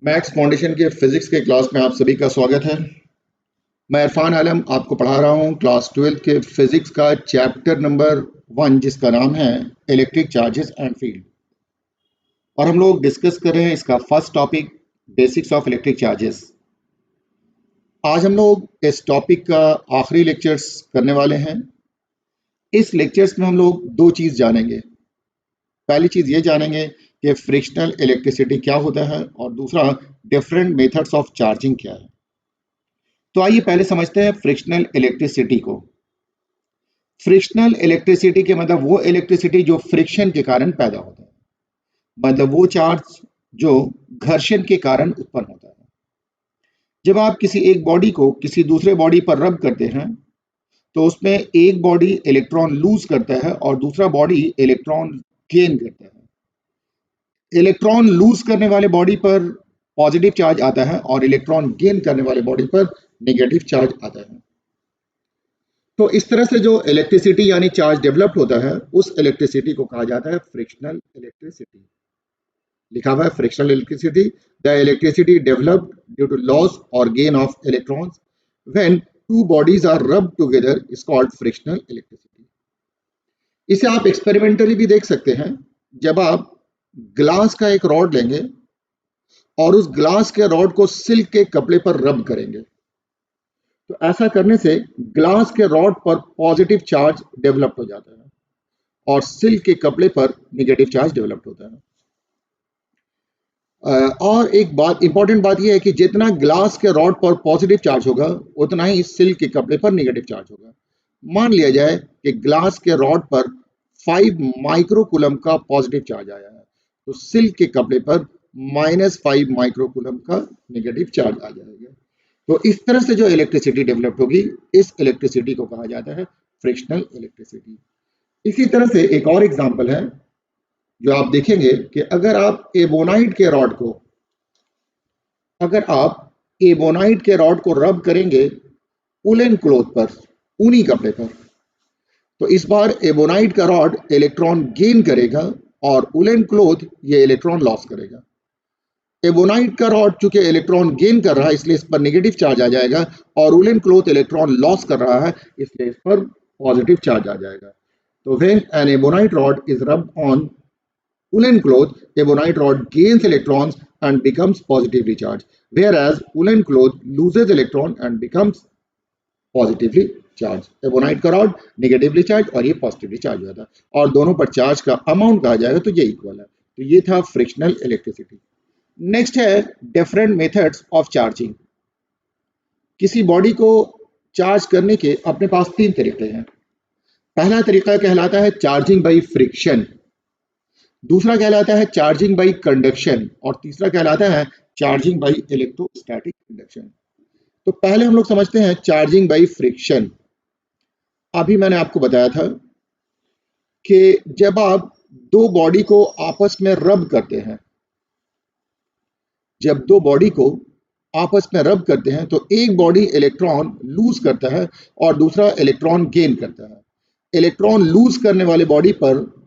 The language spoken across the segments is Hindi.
मैथ्स फाउंडेशन के फिजिक्स के क्लास में आप सभी का स्वागत है। मैं इरफान आलम आपको पढ़ा रहा हूँ क्लास 12 के फिजिक्स का चैप्टर नंबर 1 जिसका नाम है इलेक्ट्रिक चार्जेस एंड फील्ड। और हम लोग डिस्कस कर रहे हैं इसका first topic basics of electric charges. आज हम लोग इस टॉपिक का आखिरी लेक्चर्स करने वाले हैं। इस लेक्चर्स में हम लोग दो चीज़ जानेंगे। पहली चीज़ ये जानेंगे कि फ्रिक्शनल इलेक्ट्रिसिटी क्या होता है और दूसरा डिफरेंट मेथड्स ऑफ चार्जिंग क्या है। तो आइए पहले समझते हैं फ्रिक्शनल इलेक्ट्रिसिटी को। फ्रिक्शनल इलेक्ट्रिसिटी के मतलब वो इलेक्ट्रिसिटी जो फ्रिक्शन के कारण पैदा होता है, मतलब वो चार्ज जो घर्षण के कारण उत्पन्न होता है। जब आप किसी एक बॉडी को किसी दूसरे बॉडी पर रब करते हैं तो उसमें एक बॉडी इलेक्ट्रॉन लूज करता है और दूसरा बॉडी इलेक्ट्रॉन गेन करता है। इलेक्ट्रॉन लूज करने वाले बॉडी पर पॉजिटिव चार्ज आता है और इलेक्ट्रॉन गेन करने वाले बॉडी पर नेगेटिव चार्ज आता है। तो इस तरह से जो इलेक्ट्रिसिटी यानी चार्ज डेवलप्ड होता है उस इलेक्ट्रिसिटी को कहा जाता है फ्रिक्शनल इलेक्ट्रिसिटी। लिखा हुआ है frictional electricity, the electricity developed due to loss और gain of electrons when two bodies are rubbed together is called frictional electricity. इसे आप एक्सपेरिमेंटली भी देख सकते हैं। जब आप ग्लास का एक रॉड लेंगे और उस ग्लास के रॉड को सिल्क के कपड़े पर रब करेंगे तो ऐसा करने से ग्लास के रॉड पर पॉजिटिव चार्ज डेवलप हो जाता है और सिल्क के कपड़े पर नेगेटिव चार्ज डेवलप होता है। और एक बात इंपॉर्टेंट बात यह है कि जितना ग्लास के रॉड पर पॉजिटिव चार्ज होगा उतना ही सिल्क के कपड़े पर नेगेटिव चार्ज होगा। मान लिया जाए कि ग्लास के रॉड पर 5 माइक्रोकूलम का पॉजिटिव चार्ज आया है तो सिल्क के कपड़े पर -5 माइक्रोकूलम का नेगेटिव चार्ज आ जाएगा। तो इस तरह से जो इलेक्ट्रिसिटी डेवलप होगी इस इलेक्ट्रिसिटी को कहा जाता है फ्रिक्शनल इलेक्ट्रिसिटी। इसी तरह से एक और एग्जांपल है जो आप देखेंगे कि अगर आप एबोनाइट के रॉड को रब करेंगे उलेन क्लॉथ पर, ऊनी कपड़े पर, तो इस बार एबोनाइट का रॉड इलेक्ट्रॉन गेन करेगा और उलेन क्लॉथ ये इलेक्ट्रॉन लॉस करेगा। एबोनाइट का रॉड चूंकि इलेक्ट्रॉन गेन कर रहा है इसलिए इस पर नेगेटिव चार्ज आ जाएगा और उलेन क्लॉथ इलेक्ट्रॉन लॉस कर रहा है इसलिए इस पर पॉजिटिव चार्ज आ जाएगा। तो when an ebonite rod is rubbed on woolen cloth, ebonite rod gains electrons and becomes positively charged, whereas woolen cloth loses electron and becomes positively charged. ebonite का rod negatively charged और ये positively charged होता है और दोनों पर चार्ज का अमाउंट कहा जाएगा तो ये इक्वल है। तो ये था फ्रिक्शनल इलेक्ट्रिसिटी। नेक्स्ट है डिफरेंट मेथड्स ऑफ चार्जिंग। किसी बॉडी को चार्ज करने के अपने पास 3 तरीके हैं। पहला तरीका कहलाता है चार्जिंग बाई फ्रिक्शन, दूसरा कहलाता है चार्जिंग बाई कंडक्शन और तीसरा कहलाता है चार्जिंग बाई इलेक्ट्रोस्टैटिक इंडक्शन। तो पहले हम लोग समझते हैं चार्जिंग बाई फ्रिक्शन। अभी मैंने आपको बताया था कि जब आप दो बॉडी को आपस में रब करते हैं, तो एक बॉडी इलेक्ट्रॉन लूज करता है और दूसरा इलेक्ट्रॉन गेन करता है। इलेक्ट्रॉन लूज करने वाले बॉडी पर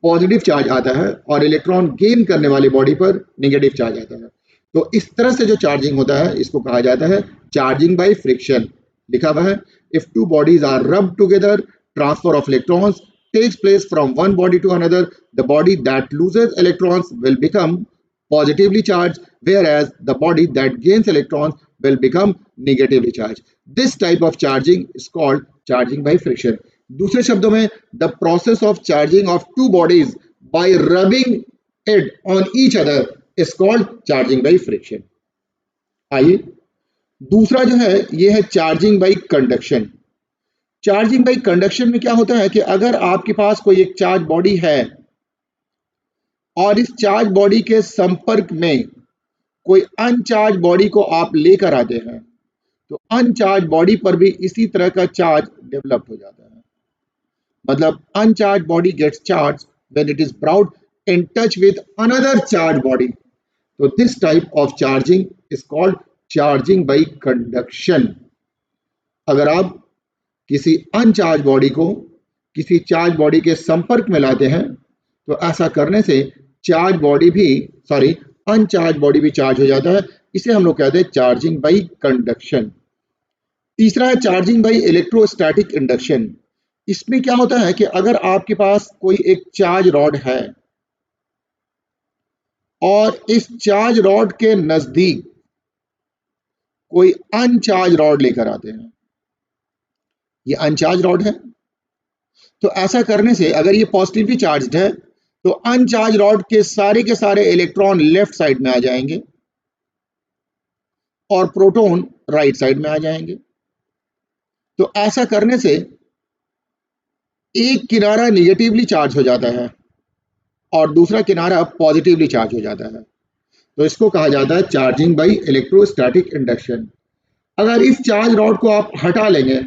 पॉजिटिव चार्ज आता है और इलेक्ट्रॉन गेन करने वाली बॉडी पर नेगेटिव चार्ज आता है। तो इस तरह से जो चार्जिंग होता है इसको कहा जाता है चार्जिंग बाय फ्रिक्शन। लिखा हुआ है if two bodies are rubbed together transfer of electrons takes place from one body to another. The body that loses electrons will become positively charged, whereas the body that gains electrons will become negatively charged. This type of charging is called charging by friction. दूसरे शब्दों में the process of charging of two bodies bye rubbing it on each other is called charging by friction. आइए दूसरा जो है ये है charging by conduction. Charging by conduction में क्या होता है कि अगर आपके पास कोई एक चार्ज बॉडी है और इस चार्ज बॉडी के संपर्क में कोई अनचार्ज बॉडी को आप लेकर आते हैं तो अनचार्ज बॉडी पर भी इसी तरह का चार्ज डेवलप हो जाता है। मतलब uncharged body gets charged when it is brought in touch with another charged body. So this type of charging is called charging by conduction. अगर आप किसी अनचार्ज बॉडी को किसी चार्ज बॉडी के संपर्क में लाते हैं तो ऐसा करने से अनचार्ज बॉडी भी चार्ज हो जाता है। इसे हम लोग कहते हैं चार्जिंग बाई कंडक्शन। तीसरा है चार्जिंग बाई इलेक्ट्रोस्टैटिक इंडक्शन। इसमें क्या होता है कि अगर आपके पास कोई एक चार्ज रॉड है और इस चार्ज रॉड के नजदीक कोई अनचार्ज रॉड लेकर आते हैं, ये अनचार्ज रॉड है, तो ऐसा करने से अगर ये पॉजिटिवली चार्ज्ड है तो अनचार्ज रॉड के सारे इलेक्ट्रॉन लेफ्ट साइड में आ जाएंगे और प्रोटॉन राइट साइड में आ जाएंगे। तो ऐसा करने से एक किनारा निगेटिवली चार्ज हो जाता है और दूसरा किनारा पॉजिटिवली चार्ज हो जाता है। तो इसको कहा जाता है चार्जिंग बाई इलेक्ट्रोस्टैटिक इंडक्शन। अगर इस चार्ज रॉड को आप हटा लेंगे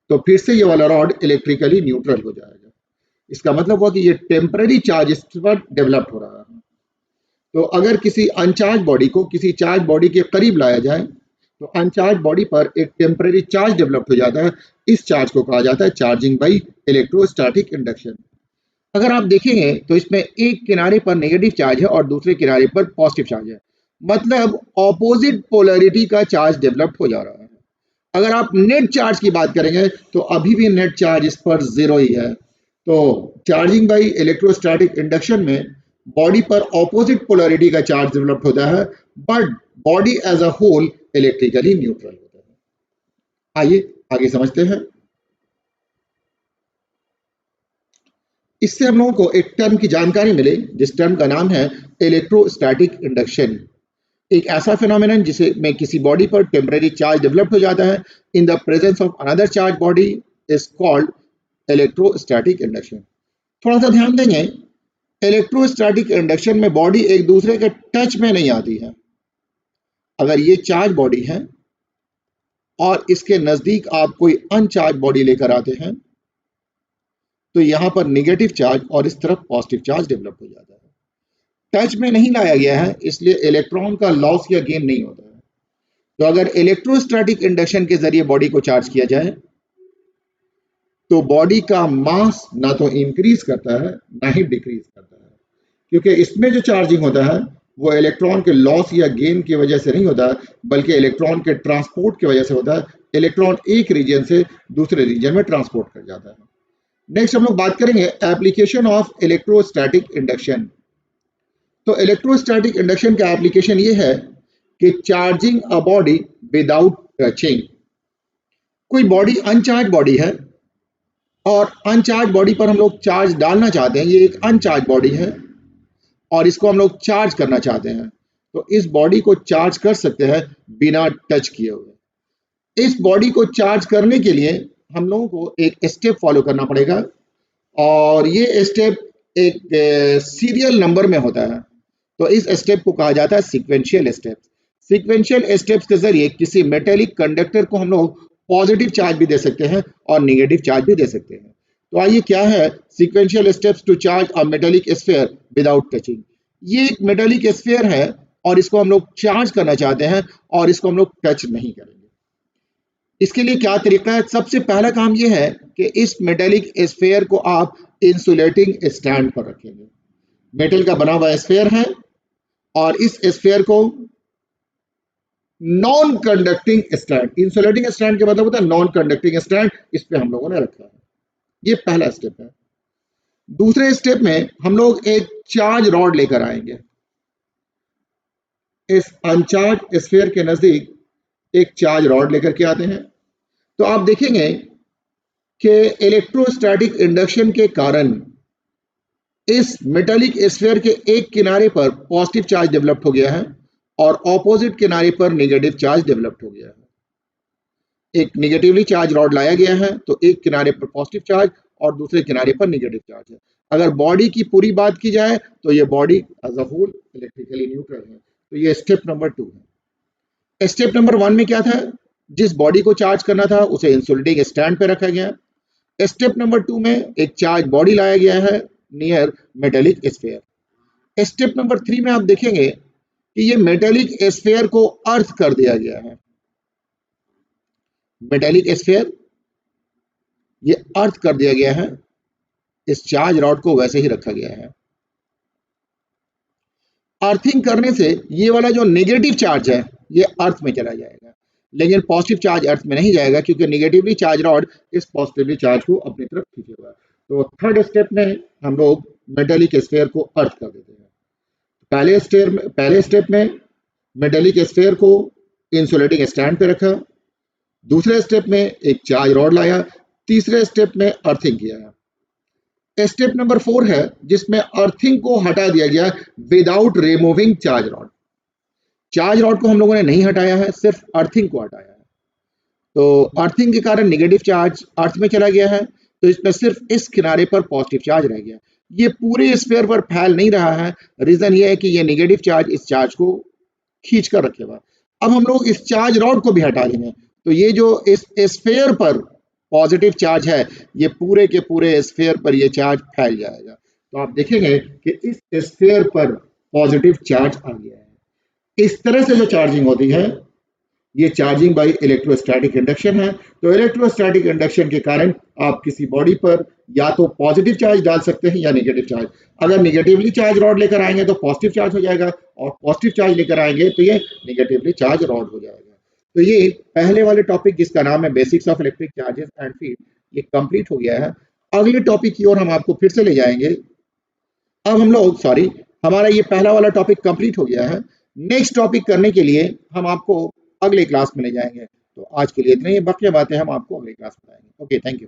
तो फिर से ये वाला रॉड इलेक्ट्रिकली न्यूट्रल हो जाएगा। इसका मतलब हुआ कि ये टेम्पररी चार्ज इस पर डेवलप हो रहा है। तो अगर किसी अनचार्ज बॉडी को किसी चार्ज बॉडी के करीब लाया जाए तो अनचार्ज बॉडी पर एक टेम्पररी चार्ज डेवलप हो जाता है। इस चार्ज को कहा जाता है चार्जिंग बाई इलेक्ट्रोस्टैटिक इंडक्शन। अगर आप देखेंगे तो इसमें एक किनारे पर नेगेटिव चार्ज है और दूसरे किनारे पर पॉजिटिव चार्ज है, मतलब ऑपोजिट पोलैरिटी का चार्ज डेवलप हो जा रहा है। अगर आप नेट चार्ज की बात करेंगे तो अभी भी नेट चार्ज इस पर जीरो ही है। तो चार्जिंग बाई इलेक्ट्रोस्टैटिक इंडक्शन में बॉडी पर ऑपोजिट पोलैरिटी का चार्ज डेवलप होता है, but body as a whole electrically neutral होता है। आइए आगे समझते हैं। इससे हम लोगों को एक टर्म की जानकारी मिले जिस टर्म का नाम है इलेक्ट्रोस्टैटिक इंडक्शन। एक ऐसा फिनोमेनन जिसे में किसी बॉडी पर टेम्पररी चार्ज डेवलप हो जाता है in the presence of another charge body is called electrostatic induction. थोड़ा सा ध्यान देंगे, इलेक्ट्रोस्टैटिक इंडक्शन में बॉडी एक दूसरे के टच में नहीं आती है। अगर ये चार्ज बॉडी है और इसके नजदीक आप कोई अनचार्ज बॉडी लेकर आते हैं तो यहां पर नेगेटिव चार्ज और इस तरफ पॉजिटिव चार्ज डेवलप हो जाता है। टच में नहीं लाया गया है इसलिए इलेक्ट्रॉन का लॉस या गेन नहीं होता है। तो अगर इलेक्ट्रोस्टैटिक इंडक्शन के जरिए बॉडी को चार्ज किया जाए तो बॉडी का मास ना तो इंक्रीज करता है ना ही डिक्रीज करता है, क्योंकि इसमें जो चार्जिंग होता है वो इलेक्ट्रॉन के लॉस या गेन की वजह से नहीं होता बल्कि इलेक्ट्रॉन के ट्रांसपोर्ट की वजह से होता है। इलेक्ट्रॉन एक रीजन से दूसरे रीजन में ट्रांसपोर्ट कर जाता है। नेक्स्ट हम लोग बात करेंगे एप्लीकेशन ऑफ इलेक्ट्रोस्टैटिक इंडक्शन। तो इलेक्ट्रोस्टैटिक इंडक्शन का एप्लीकेशन ये है कि charging a body without touching. कोई बॉडी अनचार्ज बॉडी है और अनचार्ज बॉडी पर हम लोग चार्ज डालना चाहते हैं। ये एक अनचार्ज बॉडी है और इसको हम लोग चार्ज करना चाहते हैं, तो इस बॉडी को चार्ज कर सकते हैं बिना टच किए हुए। इस बॉडी को चार्ज करने के लिए हम लोगों को एक स्टेप फॉलो करना पड़ेगा और ये स्टेप एक सीरियल नंबर में होता है। तो इस स्टेप को कहा जाता है सीक्वेंशियल स्टेप। सीक्वेंशियल स्टेप्स के जरिए किसी मेटेलिक कंडक्टर को हम लोग पॉजिटिव चार्ज भी दे सकते हैं और नेगेटिव चार्ज भी दे सकते हैं। तो आइए क्या है sequential steps to charge a metallic sphere without touching. ये एक मेटेलिक स्फीयर है और इसको हम लोग चार्ज करना चाहते हैं और इसको हम लोग टच नहीं करेंगे। इसके लिए क्या तरीका है? सबसे पहला काम यह है कि इस मेटेलिक स्फीयर को आप इंसुलेटिंग स्टैंड पर रखेंगे। मेटल का बना हुआ स्फीयर है और इस स्फीयर को non conducting stand, insulating stand के मतलब होता है नॉन कंडक्टिंग स्टैंड, इस पे हम लोगों ने रखा है। ये पहला स्टेप है। दूसरे स्टेप में हम लोग एक चार्ज रॉड लेकर आएंगे। इस अनचार्ज स्फीयर के नजदीक एक चार्ज रॉड लेकर के आते हैं तो आप देखेंगे कि इलेक्ट्रोस्टैटिक इंडक्शन के कारण इस मेटालिक स्फीयर के एक किनारे पर पॉजिटिव चार्ज डेवलप हो गया है और ऑपोजिट किनारे पर नेगेटिव चार्ज डेवलप हो गया है। एक नेगेटिवली चार्ज रॉड लाया गया है तो एक किनारे पर पॉजिटिव चार्ज और दूसरे किनारे पर नेगेटिव चार्ज है। अगर बॉडी की पूरी बात की जाए तो ये body as a whole electrically neutral है। तो ये स्टेप नंबर 2 है। स्टेप नंबर 1 में क्या था? जिस बॉडी को चार्ज करना था उसे इंसुलेटिंग स्टैंड पे रखा गया। स्टेप नंबर 2 में एक चार्ज बॉडी लाया गया है near metallic sphere. Step number 3 में आप देखेंगे कि ये मेटेलिक स्फीयर को अर्थ कर दिया गया है। मेटेलिक स्फीयर ये अर्थ कर दिया गया है, इस चार्ज रॉड को वैसे ही रखा गया है। अर्थिंग करने से ये वाला जो नेगेटिव चार्ज है ये अर्थ में चला जाएगा, लेकिन पॉजिटिव चार्ज अर्थ में नहीं जाएगा क्योंकि नेगेटिवली चार्ज रॉड इस पॉजिटिवली चार्ज को अपनी तरफ खींचेगा। तो थर्ड स्टेप में हम लोग मेटेलिक स्फीयर को अर्थ कर देते हैं। पहले स्टेप में मेटेलिक स्फीयर को इंसुलेटिंग स्टैंड पे रखा, दूसरे स्टेप में एक चार्ज रॉड लाया, तीसरे स्टेप में अर्थिंग किया। स्टेप नंबर 4 है जिसमें अर्थिंग को हटा दिया गया without removing charge rod. Charge rod को हम लोगों ने नहीं हटाया है, सिर्फ अर्थिंग को हटाया है। तो अर्थिंग के कारण नेगेटिव चार्ज अर्थ में चला गया है, तो इसमें सिर्फ इस किनारे पर पॉजिटिव चार्ज रह गया। ये पूरे स्फीयर पर फैल नहीं रहा है, रीजन ये है कि ये नेगेटिव चार्ज इस चार्ज को खींच कर रखेगा। अब हम लोग इस चार्ज रॉड को भी हटा देंगे, तो ये जो इस स्फीयर पर पॉजिटिव चार्ज है ये पूरे के पूरे स्फीयर पर ये चार्ज फैल जाएगा। तो आप देखेंगे कि इस स्फीयर पर पॉजिटिव चार्ज आ गया है। इस तरह से जो चार्जिंग होती है ये चार्जिंग बाय इलेक्ट्रोस्टैटिक इंडक्शन है। तो इलेक्ट्रोस्टैटिक इंडक्शन के कारण आप किसी बॉडी पर या तो पॉजिटिव चार्ज डाल सकते हैं या नेगेटिव चार्ज। अगर नेगेटिवली चार्ज रॉड लेकर आएंगे तो पॉजिटिव चार्ज हो जाएगा, और पॉजिटिव चार्ज लेकर आएंगे तो ये नेगेटिवली चार्ज रॉड हो जाएगा। तो ये पहले वाले टॉपिक जिसका नाम है basics of electric charges and field, ये कंप्लीट हो गया है। अगले टॉपिक की ओर हम आपको फिर से ले जाएंगे। अब हम लोग हमारा ये पहला वाला टॉपिक कंप्लीट हो गया है। नेक्स्ट टॉपिक करने के लिए हम आपको अगले क्लास में ले जाएंगे। तो आज के लिए इतना ही, बाकी बातें हम आपको अगले क्लास में बताएंगे। Okay, thank you.